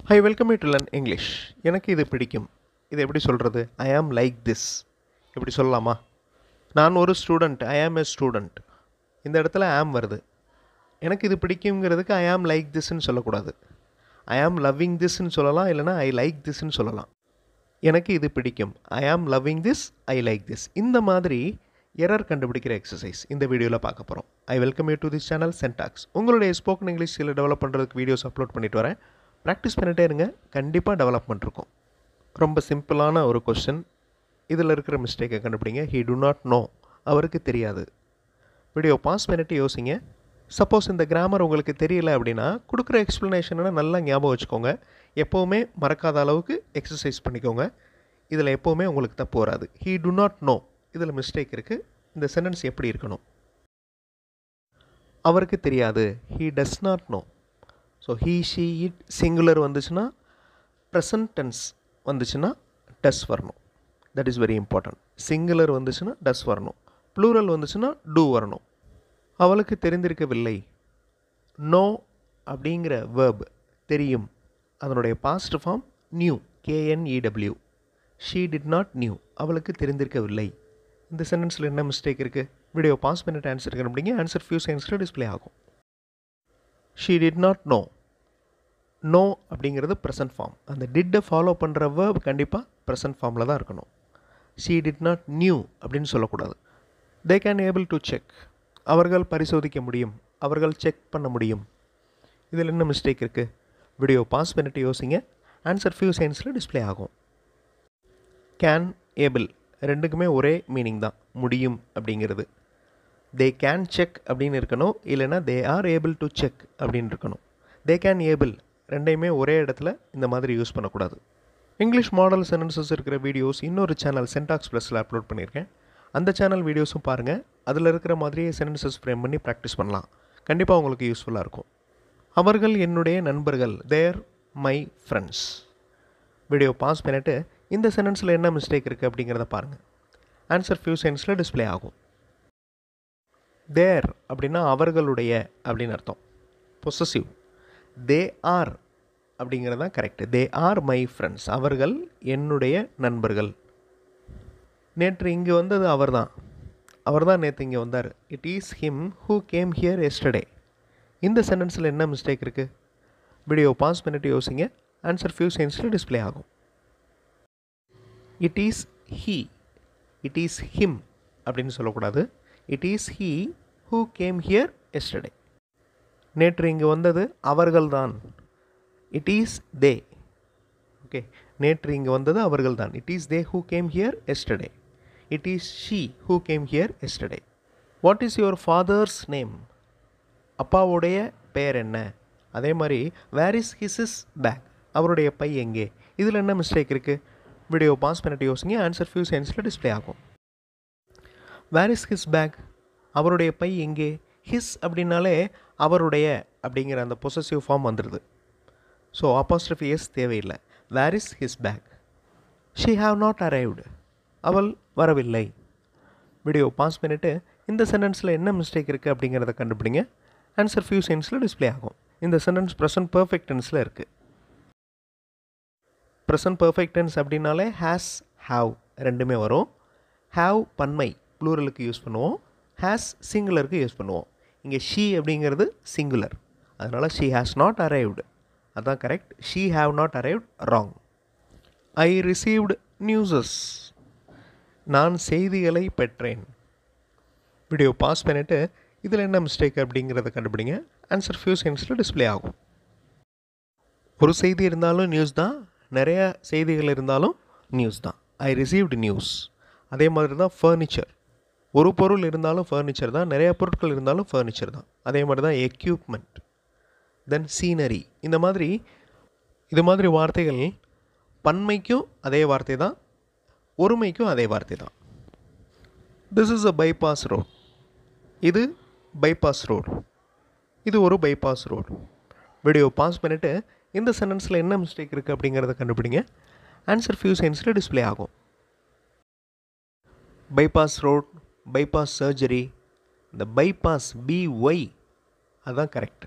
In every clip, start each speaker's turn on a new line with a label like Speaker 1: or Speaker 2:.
Speaker 1: Hi, welcome you to learn English. எனக்கு இது பிடிக்கும். இது எப்படி சொல்கிறது? I am like this. எப்படி சொல்லலாமா? நான் ஒரு student. I am a student. இந்த இடத்துல am வருது. எனக்கு இது பிடிக்குங்கிறதுக்கு I am like thisன்னு சொல்லக்கூடாது. I am loving thisன்னு சொல்லலாம், இல்லைனா I like thisன்னு சொல்லலாம். எனக்கு இது பிடிக்கும். I am loving this, I like this. இந்த மாதிரி எரர் கண்டுபிடிக்கிற எக்ஸசைஸ் இந்த வீடியோவில் பார்க்க போகிறோம். I welcome you to this channel Syntax. உங்களுடைய ஸ்போக்கன் இங்கிலீஷ் ஸ்கில்லை டெவலப் பண்ணுறதுக்கு வீடியோஸ் அப்லோட் பண்ணிட்டு வரேன். ப்ராக்டிஸ் பண்ணிகிட்டே இருங்க, கண்டிப்பாக டெவலப்மெண்ட் இருக்கும். ரொம்ப சிம்பிளான ஒரு கொஸ்டின். இதில் இருக்கிற மிஸ்டேக்கை கண்டுபிடிங்க. He do not know. அவருக்கு தெரியாது. வீடியோ பாஸ் பண்ணிட்டு யோசிங்க. சப்போஸ் இந்த கிராமர் உங்களுக்கு தெரியல அப்படின்னா கொடுக்குற எக்ஸ்ப்ளனேஷனை நல்லா ஞாபகம் வச்சுக்கோங்க. எப்போவுமே மறக்காத அளவுக்கு எக்ஸசைஸ் பண்ணிக்கோங்க. இதில் எப்போவுமே உங்களுக்கு தப்பு வராது. He do not know. இதில் மிஸ்டேக் இருக்குது. இந்த சென்டென்ஸ் எப்படி இருக்கணும்? அவருக்கு தெரியாது. He does not know. So he, she, it singular வந்துச்சுன்னா ப்ரெசன்ட் டென்ஸ் வந்துச்சுன்னா டஸ் வரணும். That is very important. Singular வந்துச்சுன்னா டஸ் வரணும். ப்ளூரல் வந்துச்சுன்னா டூ வரணும். அவளுக்கு தெரிந்திருக்கவில்லை. நோ அப்படிங்கிற வேர்ப் தெரியும், அதனுடைய past form knew, KNEW. She did not knew. அவளுக்கு தெரிந்திருக்கவில்லை. இந்த சென்டென்ஸில் என்ன மிஸ்டேக் இருக்குது? வீடியோ பாஸ் பண்ணிட்டு ஆன்சர் கண்டுபிடிங்க. ஆன்சர் ஃபியூ செகண்ட்ஸில் டிஸ்பிளே ஆகும். She did not know. Know அப்படிங்கிறது ப்ரெசன்ட் ஃபார்ம். அந்த டிட்டை ஃபாலோ பண்ணுற வேர்ப் கண்டிப்பாக ப்ரெசன்ட் ஃபார்மில் தான் இருக்கணும். ஷீ டிட் நாட் நியூ அப்படின்னு சொல்லக்கூடாது. They can able to check. அவர்கள் பரிசோதிக்க முடியும், அவர்கள் செக் பண்ண முடியும். இதில் என்ன மிஸ்டேக் இருக்குது? வீடியோ பாஸ் பண்ணிட்டு யோசிங்க. ஆன்சர் ஃபியூ செகண்ட்ஸில் டிஸ்பிளே ஆகும். கேன், ஏபிள் ரெண்டுக்குமே ஒரே மீனிங் தான், முடியும் அப்படிங்கிறது. தே கேன் செக் அப்படின்னு இருக்கணும், இல்லைனா they are able to check அப்படின்னு இருக்கணும். தே கேன் ஏபிள் ரெண்டையுமே ஒரே இடத்துல இந்த மாதிரி யூஸ் பண்ணக்கூடாது. இங்கிலீஷ் மாடல் சென்டென்சஸ் இருக்கிற வீடியோஸ் இன்னொரு சேனல் சென்டாக்ஸ் ப்ளஸில் அப்லோட் பண்ணியிருக்கேன். அந்த சேனல் வீடியோஸும் பாருங்கள். அதில் இருக்கிற மாதிரியே சென்டென்சஸ் ஃப்ரேம் பண்ணி ப்ராக்டிஸ் பண்ணலாம். கண்டிப்பாக உங்களுக்கு யூஸ்ஃபுல்லாக இருக்கும். அவர்கள் என்னுடைய நண்பர்கள். தேர் மை ஃப்ரெண்ட்ஸ். வீடியோ பாஸ் பண்ணிவிட்டு இந்த சென்டென்ஸில் என்ன மிஸ்டேக் இருக்குது அப்படிங்கிறத பாருங்கள். ஆன்சர் ஃபியூ செகண்ட்ஸில் டிஸ்பிளே ஆகும். தேர் அப்படின்னா அவர்களுடைய அப்படின்னு அர்த்தம். பொசசிவ். தே ஆர் அப்படிங்கிறது தான் correct. They are my friends. அவர்கள் என்னுடைய நண்பர்கள். நேற்று இங்கே வந்தது அவர் தான். அவர் தான் நேற்று இங்கே வந்தார். It is him who came here yesterday. இந்த சென்டென்ஸில் என்ன மிஸ்டேக் இருக்குது? வீடியோ பாஸ் பண்ணிட்டு யோசிங்க. ஆன்சர் ஃபியூ செகண்ட்ஸில் டிஸ்பிளே ஆகும். It is he. It is him அப்படின்னு சொல்லக்கூடாது. It is he who came here yesterday. நேற்று இங்கு வந்தது அவர்கள்தான். It is they. ஓகே, நேற்று இங்கு வந்தது அவர்கள்தான். It is they who came here yesterday. It is she who came here yesterday. What is your father's name? அப்பாவுடைய பெயர் என்ன? அதே மாதிரி வேர் இஸ் ஹிஸ் பேக்? அவருடைய பை எங்கே? இதில் என்ன மிஸ்டேக் இருக்குது? வீடியோ பாஸ் பண்ணிட்டு யோசிங்க. ஆன்சர் ஃபியூ செகண்ட்ஸில் டிஸ்பிளே ஆகும். Where is his bag? அவருடைய பை எங்கே? ஹிஸ் அப்படின்னாலே அவருடைய அப்படிங்கிற அந்த பொசசிவ் ஃபார்ம் வந்துடுது. ஸோ அப்பாஸ்ட்ரஃபி எஸ் தேவையில்லை. Where is his bag? She have not arrived. அவள் வரவில்லை. வீடியோ பாஸ் பண்ணிவிட்டு இந்த சென்டென்ஸில் என்ன மிஸ்டேக் இருக்குது அப்படிங்கிறத கண்டுபிடிங்க. ஆன்சர் ஃபியூ செகண்ட்ஸில் டிஸ்பிளே ஆகும். இந்த சென்டென்ஸ் ப்ரெசன்ட் பர்ஃபெக்ட் டென்ஸில் இருக்குது. ப்ரெசன்ட் பர்ஃபெக்ட் டென்ஸ் அப்படின்னாலே ஹேஸ், ஹாவ் ரெண்டுமே வரும். ஹாவ் பன்மை ப்ளூரலுக்கு யூஸ் பண்ணுவோம். ஹேஸ் சிங்குலருக்கு யூஸ் பண்ணுவோம். இங்கே ஷீ அப்படிங்கிறது சிங்குலர், அதனால் ஷீ ஹேஸ் நாட் அரைவ்டு. அதுதான் correct. She have not arrived wrong. I received newses. நான் செய்திகளை பெற்றேன். வீடியோ பாஸ் பண்ணிவிட்டு இதில் என்ன மிஸ்டேக் அப்படிங்கிறத கண்டுபிடிங்க. ஆன்சர் ஃபியூ செகண்ட்ஸில் டிஸ்பிளே ஆகும். ஒரு செய்தி இருந்தாலும் நியூஸ் தான், நிறையா செய்திகள் இருந்தாலும் நியூஸ் தான். ஐ ரிசீவ்டு நியூஸ். அதே மாதிரி தான் ஃபர்னிச்சர். ஒரு பொருள் இருந்தாலும் ஃபர்னிச்சர் தான், நிறைய பொருட்கள் இருந்தாலும் ஃபர்னிச்சர் தான். அதே மாதிரி தான் எக்யூப்மெண்ட், தென் சீனரி. இந்த மாதிரி இது மாதிரி வார்த்தைகள் பன்மைக்கும் அதே வார்த்தை தான், ஒருமைக்கும் அதே வார்த்தை தான். This is a bypass road. இது பைபாஸ் ரோடு. இது ஒரு பைபாஸ் ரோடு. வீடியோ பாஸ் பண்ணிவிட்டு இந்த சென்டென்ஸில் என்ன மிஸ்டேக் இருக்குது அப்படிங்கிறத கண்டுபிடிங்க. ஆன்சர் ஃபியூ செகண்ட்ஸில் டிஸ்பிளே ஆகும். Bypass road, bypass surgery. இந்த பைபாஸ் BY அதுதான் கரெக்ட்.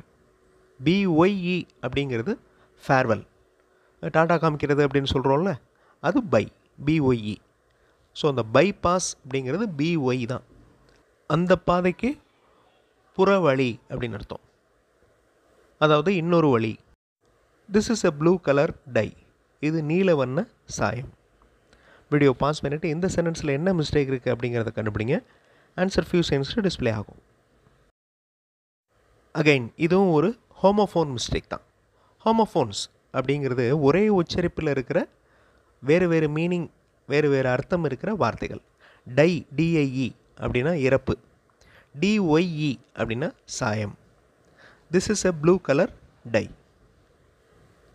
Speaker 1: BYE அப்படிங்கிறது ஃபேர்வெல். டாட்டா காமிக்கிறது அப்படின்னு சொல்கிறோம்ல, அது பை, பிஒய்இ. ஸோ அந்த பைபாஸ் அப்படிங்கிறது பிஒய் தான். அந்த பாதைக்கு புறவழி அப்படின்னு அர்த்தம், அதாவது இன்னொரு வழி. This is a blue colour tie. இது நீல வண்ண சாயம். வீடியோ பாஸ் பண்ணிவிட்டு இந்த சென்டென்ஸில் என்ன மிஸ்டேக் இருக்குது அப்படிங்கிறத கண்டுபிடிங்க. ஆன்சர் ஃபியூ செகண்ட்ஸில் டிஸ்பிளே ஆகும். அகைன் இதுவும் ஒரு ஹோமோஃபோன் மிஸ்டேக் தான். ஹோமோஃபோன்ஸ் அப்படிங்கிறது ஒரே உச்சரிப்பில் இருக்கிற வேறு வேறு மீனிங், வேறு வேறு அர்த்தம் இருக்கிற வார்த்தைகள். டை, டிஐஇ அப்படின்னா இறப்பு, டிஒய்இ அப்படின்னா சாயம். This is a blue colour dye.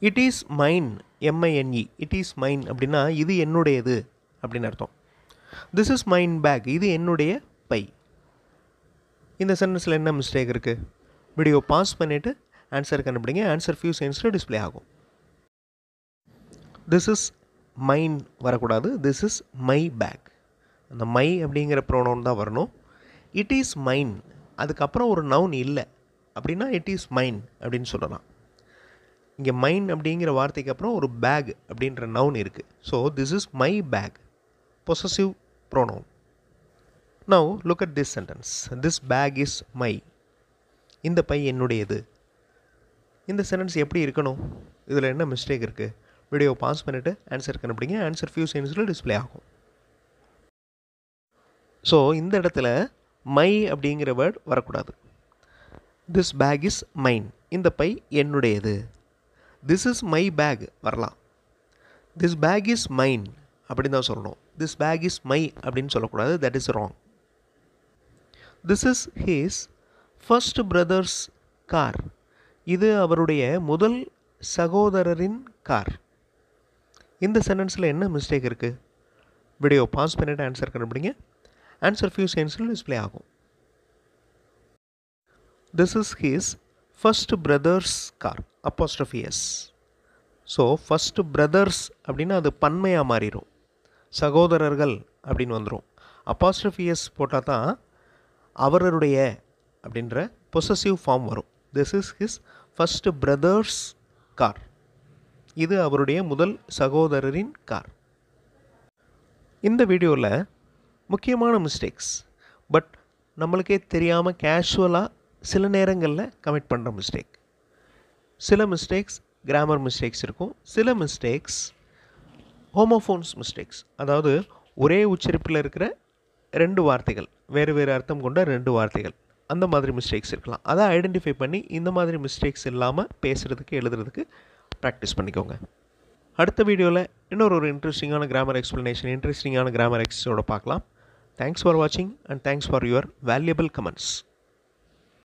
Speaker 1: It is mine, MINE. It is mine அப்படின்னா இது என்னுடையது அப்படின்னு அர்த்தம். திஸ் இஸ் மைன் பேக், இது என்னுடைய பை. இந்த சென்டென்ஸில் என்ன மிஸ்டேக் இருக்குது? வீடியோ பாஸ் பண்ணிவிட்டு ஆன்சர் கண்டுபிடிங்க. ஆன்சர் ஃபியூ செகண்ட்ஸில் டிஸ்பிளே ஆகும். திஸ் இஸ் மைன் வரக்கூடாது, திஸ் இஸ் மை பேக். அந்த மை அப்படிங்கிற ப்ரோனவுன் தான் வரணும். இட் இஸ் மைன், அதுக்கப்புறம் ஒரு நவுன் இல்லை அப்படின்னா இட் இஸ் மைன் அப்படின்னு சொல்லலாம். இங்கே மைன் அப்படிங்கிற வார்த்தைக்கு அப்புறம் ஒரு பேக் அப்படின்ற நவுன் இருக்குது. So this is my bag, possessive pronoun. Now look at this sentence. This bag is my. இந்த பை என்னுடையது. இந்த சென்டென்ஸ் எப்படி இருக்கணும்? இதில் என்ன மிஸ்டேக் இருக்குது? வீடியோ பாஸ் பண்ணிவிட்டு ஆன்சர் கண்டுபிடிங்க. ஆன்சர் ஃபியூ செகண்ட்ஸில் டிஸ்பிளே ஆகும். ஸோ இந்த இடத்துல மை அப்படிங்கிற வேர்ட் வரக்கூடாது. திஸ் பேக் இஸ் மைன், இந்த பை என்னுடையது. திஸ் இஸ் மை பேக் வரலாம். திஸ் பேக் இஸ் மைன் அப்படின்னு தான் சொல்லணும். திஸ் பேக் இஸ் மை அப்படின்னு சொல்லக்கூடாது, that is wrong. This is his first brother's car. இது அவருடைய முதல் சகோதரரின் கார். இந்த சென்டென்ஸில் என்ன மிஸ்டேக் இருக்குது? வீடியோ பாஸ் பண்ணிவிட்டு ஆன்சர் கண்டுபிடிங்க. ஆன்சர் ஃபியூ செகண்ட்ஸில் டிஸ்பிளே ஆகும். This is his first brother's car, apostrophe s. So first brother's அப்படின்னா அது பன்மையாக மாறிடும், சகோதரர்கள் அப்படின்னு வந்துடும். அப்போஸ்ட்ரோஃபி எஸ் போட்டால் தான் அவருடைய அப்படின்ற பொசசிவ் ஃபார்ம் வரும். This is his first brother's car. இது அவருடைய முதல் சகோதரரின் கார். இந்த வீடியோவில் முக்கியமான மிஸ்டேக்ஸ், பட் நம்மளுக்கே தெரியாமல் கேஷுவலாக சில நேரங்களில் கமிட் பண்ணுற மிஸ்டேக். சில மிஸ்டேக்ஸ் கிராமர் மிஸ்டேக்ஸ் இருக்கும், சில மிஸ்டேக்ஸ் ஹோமோஃபோன்ஸ் மிஸ்டேக்ஸ், அதாவது ஒரே உச்சரிப்பில் இருக்கிற ரெண்டு வார்த்தைகள், வேறு வேறு அர்த்தம் கொண்ட ரெண்டு வார்த்தைகள், அந்த மாதிரி மிஸ்டேக்ஸ் இருக்கலாம். அதை ஐடென்டிஃபை பண்ணி இந்த மாதிரி மிஸ்டேக்ஸ் இல்லாமல் பேசுகிறதுக்கு எழுதுறதுக்கு ப்ராக்டிஸ் பண்ணிக்கோங்க. அடுத்த வீடியோவில் இன்னொரு இன்ட்ரெஸ்டிங்கான கிராமர் எக்ஸ்ப்ளனேஷன், இன்ட்ரெஸ்டிங்கான கிராமர் எக்ஸஸோட பார்க்கலாம். தேங்க்ஸ் ஃபார் வாட்சிங் and thanks for your valuable comments.